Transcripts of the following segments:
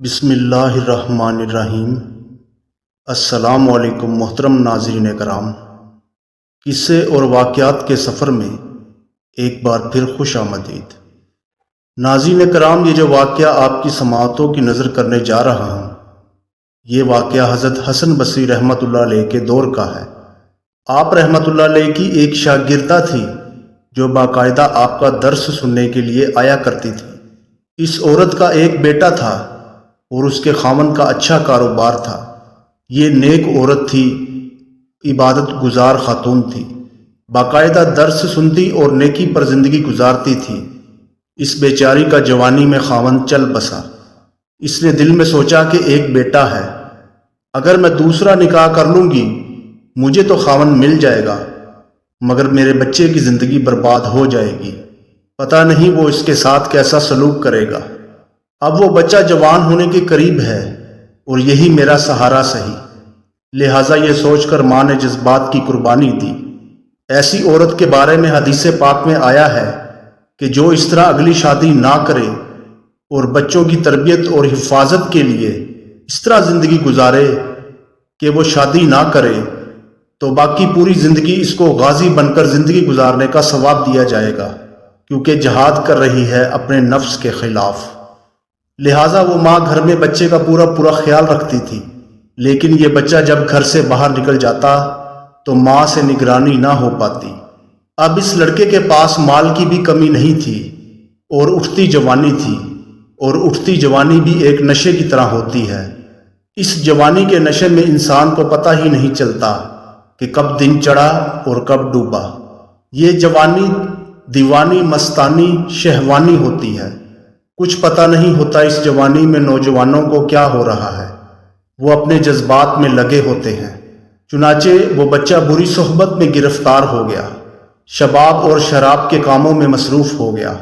بسم اللہ الرحمن الرحیم۔ السلام علیکم محترم ناظرین کرام، قصے اور واقعات کے سفر میں ایک بار پھر خوش آمدید۔ ناظرین کرام، یہ جو واقعہ آپ کی سماعتوں کی نظر کرنے جا رہا ہوں، یہ واقعہ حضرت حسن بصری رحمۃ اللہ علیہ کے دور کا ہے۔ آپ رحمۃ اللہ علیہ کی ایک شاگردہ تھی جو باقاعدہ آپ کا درس سننے کے لیے آیا کرتی تھی۔ اس عورت کا ایک بیٹا تھا اور اس کے خاوند کا اچھا کاروبار تھا۔ یہ نیک عورت تھی، عبادت گزار خاتون تھی، باقاعدہ درس سنتی اور نیکی پر زندگی گزارتی تھی۔ اس بیچاری کا جوانی میں خاوند چل بسا۔ اس نے دل میں سوچا کہ ایک بیٹا ہے، اگر میں دوسرا نکاح کر لوں گی مجھے تو خاوند مل جائے گا، مگر میرے بچے کی زندگی برباد ہو جائے گی۔ پتہ نہیں وہ اس کے ساتھ کیسا سلوک کرے گا۔ اب وہ بچہ جوان ہونے کے قریب ہے اور یہی میرا سہارا سہی۔ لہٰذا یہ سوچ کر ماں نے جذبات کی قربانی دی۔ ایسی عورت کے بارے میں حدیث پاک میں آیا ہے کہ جو اس طرح اگلی شادی نہ کرے اور بچوں کی تربیت اور حفاظت کے لیے اس طرح زندگی گزارے کہ وہ شادی نہ کرے تو باقی پوری زندگی اس کو غازی بن کر زندگی گزارنے کا ثواب دیا جائے گا، کیونکہ جہاد کر رہی ہے اپنے نفس کے خلاف۔ لہٰذا وہ ماں گھر میں بچے کا پورا خیال رکھتی تھی، لیکن یہ بچہ جب گھر سے باہر نکل جاتا تو ماں سے نگرانی نہ ہو پاتی۔ اب اس لڑکے کے پاس مال کی بھی کمی نہیں تھی اور اٹھتی جوانی تھی، اور اٹھتی جوانی بھی ایک نشے کی طرح ہوتی ہے۔ اس جوانی کے نشے میں انسان کو پتہ ہی نہیں چلتا کہ کب دن چڑھا اور کب ڈوبا۔ یہ جوانی دیوانی، مستانی، شہوانی ہوتی ہے۔ کچھ پتہ نہیں ہوتا اس جوانی میں نوجوانوں کو کیا ہو رہا ہے، وہ اپنے جذبات میں لگے ہوتے ہیں۔ چنانچہ وہ بچہ بری صحبت میں گرفتار ہو گیا، شباب اور شراب کے کاموں میں مصروف ہو گیا۔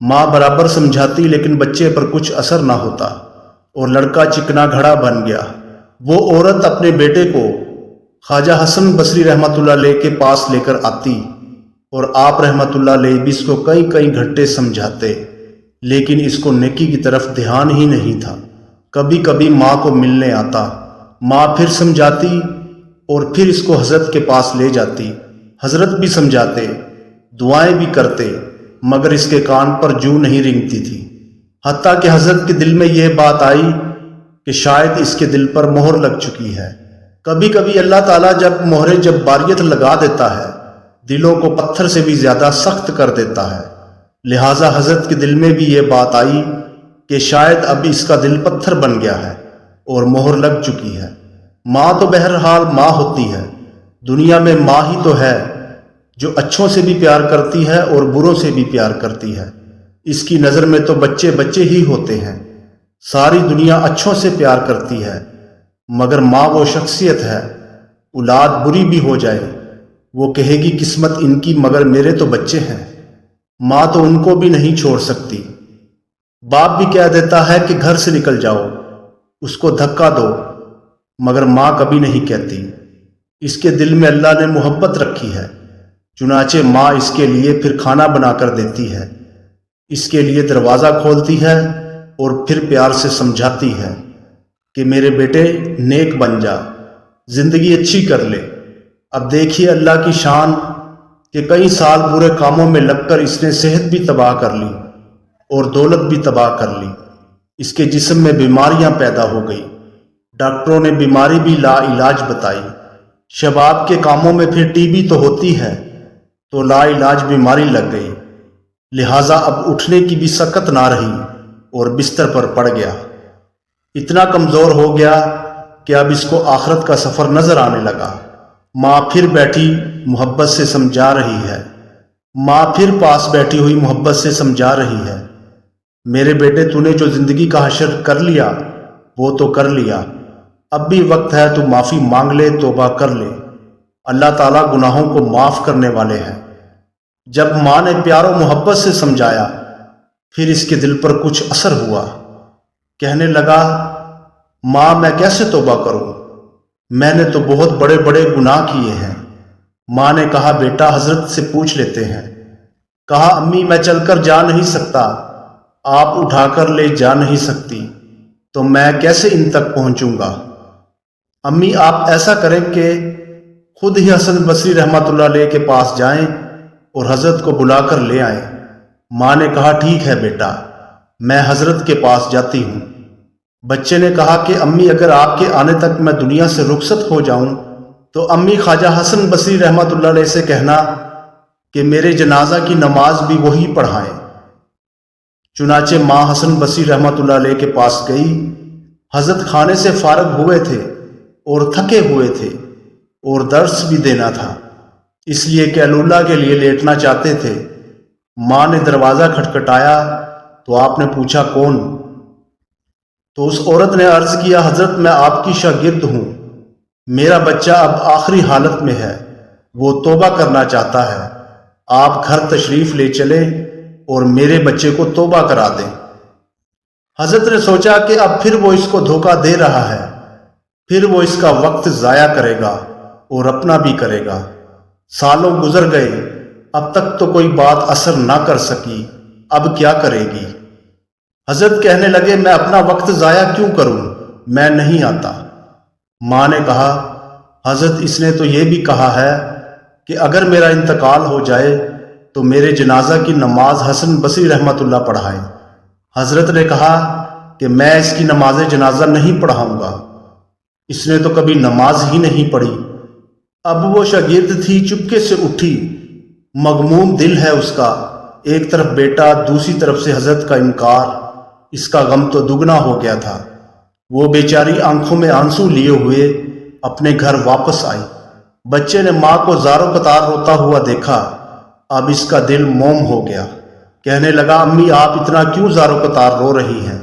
ماں برابر سمجھاتی لیکن بچے پر کچھ اثر نہ ہوتا اور لڑکا چکنا گھڑا بن گیا۔ وہ عورت اپنے بیٹے کو خواجہ حسن بصری رحمۃ اللہ علیہ کے پاس لے کر آتی اور آپ رحمۃ اللہ علیہ بھی اس کو کئی گھنٹے سمجھاتے، لیکن اس کو نیکی کی طرف دھیان ہی نہیں تھا۔ کبھی کبھی ماں کو ملنے آتا، ماں پھر سمجھاتی اور پھر اس کو حضرت کے پاس لے جاتی۔ حضرت بھی سمجھاتے، دعائیں بھی کرتے، مگر اس کے کان پر جوں نہیں رنگتی تھی۔ حتیٰ کہ حضرت کے دل میں یہ بات آئی کہ شاید اس کے دل پر مہر لگ چکی ہے۔ کبھی کبھی اللہ تعالیٰ جب مہر جباریت لگا دیتا ہے، دلوں کو پتھر سے بھی زیادہ سخت کر دیتا ہے۔ لہٰذا حضرت کے دل میں بھی یہ بات آئی کہ شاید اب اس کا دل پتھر بن گیا ہے اور مہر لگ چکی ہے۔ ماں تو بہرحال ماں ہوتی ہے، دنیا میں ماں ہی تو ہے جو اچھوں سے بھی پیار کرتی ہے اور بروں سے بھی پیار کرتی ہے۔ اس کی نظر میں تو بچے بچے ہی ہوتے ہیں۔ ساری دنیا اچھوں سے پیار کرتی ہے، مگر ماں وہ شخصیت ہے، اولاد بری بھی ہو جائے وہ کہے گی قسمت ان کی، مگر میرے تو بچے ہیں۔ ماں تو ان کو بھی نہیں چھوڑ سکتی۔ باپ بھی کہہ دیتا ہے کہ گھر سے نکل جاؤ، اس کو دھکا دو، مگر ماں کبھی نہیں کہتی۔ اس کے دل میں اللہ نے محبت رکھی ہے، چنانچہ ماں اس کے لیے پھر کھانا بنا کر دیتی ہے، اس کے لیے دروازہ کھولتی ہے اور پھر پیار سے سمجھاتی ہے کہ میرے بیٹے نیک بن جا، زندگی اچھی کر لے۔ اب دیکھیے اللہ کی شان کہ کئی سال برے کاموں میں لگ کر اس نے صحت بھی تباہ کر لی اور دولت بھی تباہ کر لی۔ اس کے جسم میں بیماریاں پیدا ہو گئی، ڈاکٹروں نے بیماری بھی لا علاج بتائی۔ شباب کے کاموں میں پھر ٹی بی تو ہوتی ہے تو لا علاج بیماری لگ گئی، لہٰذا اب اٹھنے کی بھی سکت نہ رہی اور بستر پر پڑ گیا۔ اتنا کمزور ہو گیا کہ اب اس کو آخرت کا سفر نظر آنے لگا۔ ماں پھر بیٹھی محبت سے سمجھا رہی ہے، ماں پھر پاس بیٹھی ہوئی محبت سے سمجھا رہی ہے، میرے بیٹے تو نے جو زندگی کا حشر کر لیا وہ تو کر لیا، اب بھی وقت ہے تو معافی مانگ لے، توبہ کر لے، اللہ تعالیٰ گناہوں کو معاف کرنے والے ہیں۔ جب ماں نے پیار و محبت سے سمجھایا پھر اس کے دل پر کچھ اثر ہوا، کہنے لگا ماں میں کیسے توبہ کروں، میں نے تو بہت بڑے گناہ کیے ہیں۔ ماں نے کہا بیٹا حضرت سے پوچھ لیتے ہیں۔ کہا امی میں چل کر جا نہیں سکتا، آپ اٹھا کر لے جا نہیں سکتی، تو میں کیسے ان تک پہنچوں گا؟ امی آپ ایسا کریں کہ خود ہی حسن بصری رحمۃ اللہ علیہ کے پاس جائیں اور حضرت کو بلا کر لے آئیں۔ ماں نے کہا ٹھیک ہے بیٹا، میں حضرت کے پاس جاتی ہوں۔ بچے نے کہا کہ امی اگر آپ کے آنے تک میں دنیا سے رخصت ہو جاؤں تو امی خواجہ حسن بصری رحمۃ اللہ علیہ سے کہنا کہ میرے جنازہ کی نماز بھی وہی پڑھائیں۔ چنانچہ ماں حسن بصری رحمۃ اللہ علیہ کے پاس گئی۔ حضرت کھانے سے فارغ ہوئے تھے اور تھکے ہوئے تھے اور درس بھی دینا تھا، اس لیے قیلولہ کے لیے لیٹنا چاہتے تھے۔ ماں نے دروازہ کھٹکھٹایا تو آپ نے پوچھا کون؟ تو اس عورت نے عرض کیا حضرت میں آپ کی شاگرد ہوں، میرا بچہ اب آخری حالت میں ہے، وہ توبہ کرنا چاہتا ہے، آپ گھر تشریف لے چلیں اور میرے بچے کو توبہ کرا دیں۔ حضرت نے سوچا کہ اب پھر وہ اس کو دھوکہ دے رہا ہے، پھر وہ اس کا وقت ضائع کرے گا اور اپنا بھی کرے گا۔ سالوں گزر گئے، اب تک تو کوئی بات اثر نہ کر سکی، اب کیا کرے گی؟ حضرت کہنے لگے میں اپنا وقت ضائع کیوں کروں، میں نہیں آتا۔ ماں نے کہا حضرت اس نے تو یہ بھی کہا ہے کہ اگر میرا انتقال ہو جائے تو میرے جنازہ کی نماز حسن بصری رحمۃ اللہ پڑھائیں۔ حضرت نے کہا کہ میں اس کی نماز جنازہ نہیں پڑھاؤں گا، اس نے تو کبھی نماز ہی نہیں پڑھی۔ اب وہ شاگرد تھی، چپکے سے اٹھی، مغموم دل ہے اس کا، ایک طرف بیٹا، دوسری طرف سے حضرت کا انکار، اس کا غم تو دگنا ہو گیا تھا۔ وہ بیچاری آنکھوں میں آنسو لیے ہوئے اپنے گھر واپس آئی۔ بچے نے ماں کو زاروں قطار روتا ہوا دیکھا، اب اس کا دل موم ہو گیا۔ کہنے لگا امی آپ اتنا کیوں زاروں قطار رو رہی ہیں؟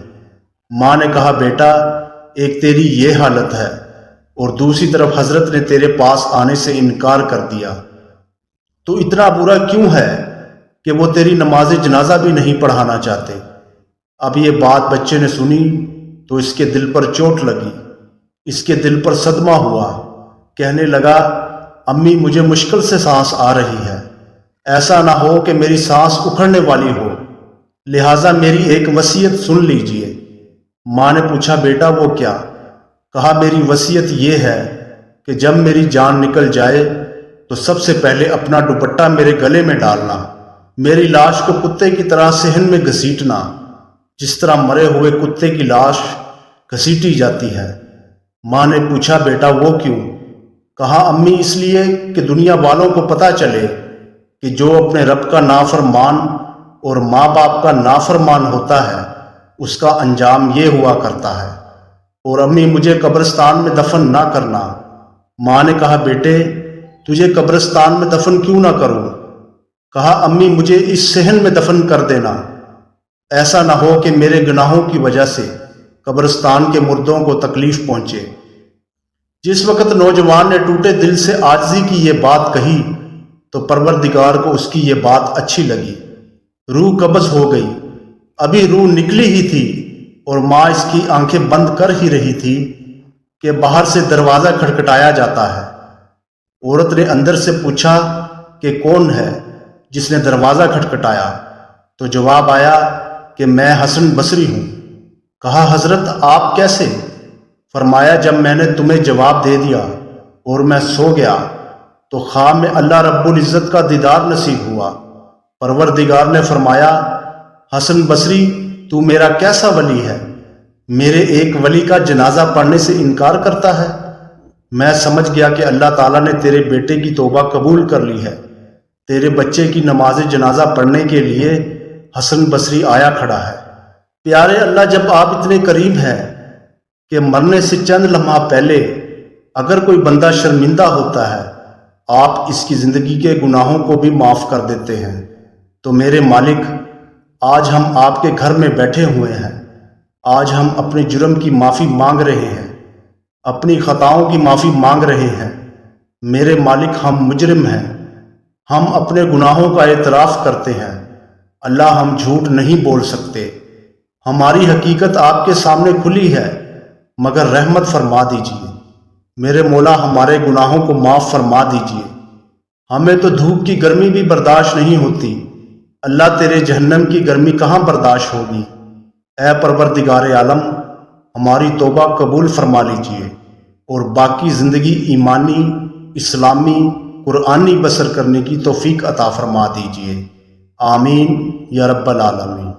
ماں نے کہا بیٹا ایک تیری یہ حالت ہے اور دوسری طرف حضرت نے تیرے پاس آنے سے انکار کر دیا، تو اتنا برا کیوں ہے کہ وہ تیری نماز جنازہ بھی نہیں پڑھانا چاہتے؟ اب یہ بات بچے نے سنی تو اس کے دل پر چوٹ لگی، اس کے دل پر صدمہ ہوا۔ کہنے لگا امی مجھے مشکل سے سانس آ رہی ہے، ایسا نہ ہو کہ میری سانس اکھڑنے والی ہو، لہٰذا میری ایک وصیت سن لیجئے۔ ماں نے پوچھا بیٹا وہ کیا؟ کہا میری وصیت یہ ہے کہ جب میری جان نکل جائے تو سب سے پہلے اپنا دوپٹہ میرے گلے میں ڈالنا، میری لاش کو کتے کی طرح صحن میں گھسیٹنا، جس طرح مرے ہوئے کتے کی لاش گھسیٹی جاتی ہے۔ ماں نے پوچھا بیٹا وہ کیوں؟ کہا امی اس لیے کہ دنیا والوں کو پتہ چلے کہ جو اپنے رب کا نافرمان اور ماں باپ کا نافرمان ہوتا ہے اس کا انجام یہ ہوا کرتا ہے۔ اور امی مجھے قبرستان میں دفن نہ کرنا۔ ماں نے کہا بیٹے تجھے قبرستان میں دفن کیوں نہ کروں؟ کہا امی مجھے اس صحن میں دفن کر دینا، ایسا نہ ہو کہ میرے گناہوں کی وجہ سے قبرستان کے مردوں کو تکلیف پہنچے۔ جس وقت نوجوان نے ٹوٹے دل سے عاجزی کی یہ بات کہی تو پروردگار کو اس کی یہ بات اچھی لگی، روح قبض ہو گئی۔ ابھی روح نکلی ہی تھی اور ماں اس کی آنکھیں بند کر ہی رہی تھی کہ باہر سے دروازہ کھٹکھٹایا جاتا ہے۔ عورت نے اندر سے پوچھا کہ کون ہے جس نے دروازہ کھٹکھٹایا؟ تو جواب آیا کہ میں حسن بصری ہوں۔ کہا حضرت آپ کیسے؟ فرمایا جب میں نے تمہیں جواب دے دیا اور میں سو گیا تو خواب میں اللہ رب العزت کا دیدار نصیب ہوا۔ پروردگار نے فرمایا حسن بصری تو میرا کیسا ولی ہے، میرے ایک ولی کا جنازہ پڑھنے سے انکار کرتا ہے؟ میں سمجھ گیا کہ اللہ تعالیٰ نے تیرے بیٹے کی توبہ قبول کر لی ہے، تیرے بچے کی نماز جنازہ پڑھنے کے لیے حسن بصری آیا کھڑا ہے۔ پیارے اللہ جب آپ اتنے قریب ہیں کہ مرنے سے چند لمحہ پہلے اگر کوئی بندہ شرمندہ ہوتا ہے آپ اس کی زندگی کے گناہوں کو بھی معاف کر دیتے ہیں، تو میرے مالک آج ہم آپ کے گھر میں بیٹھے ہوئے ہیں، آج ہم اپنے جرم کی معافی مانگ رہے ہیں، اپنی خطاؤں کی معافی مانگ رہے ہیں۔ میرے مالک ہم مجرم ہیں، ہم اپنے گناہوں کا اعتراف کرتے ہیں، اللہ ہم جھوٹ نہیں بول سکتے، ہماری حقیقت آپ کے سامنے کھلی ہے، مگر رحمت فرما دیجیے، میرے مولا ہمارے گناہوں کو معاف فرما دیجیے، ہمیں تو دھوپ کی گرمی بھی برداشت نہیں ہوتی، اللہ تیرے جہنم کی گرمی کہاں برداشت ہوگی؟ اے پروردگار عالم ہماری توبہ قبول فرما لیجیے اور باقی زندگی ایمانی، اسلامی، قرآنی بسر کرنے کی توفیق عطا فرما دیجیے۔ آمین یا رب العالمین۔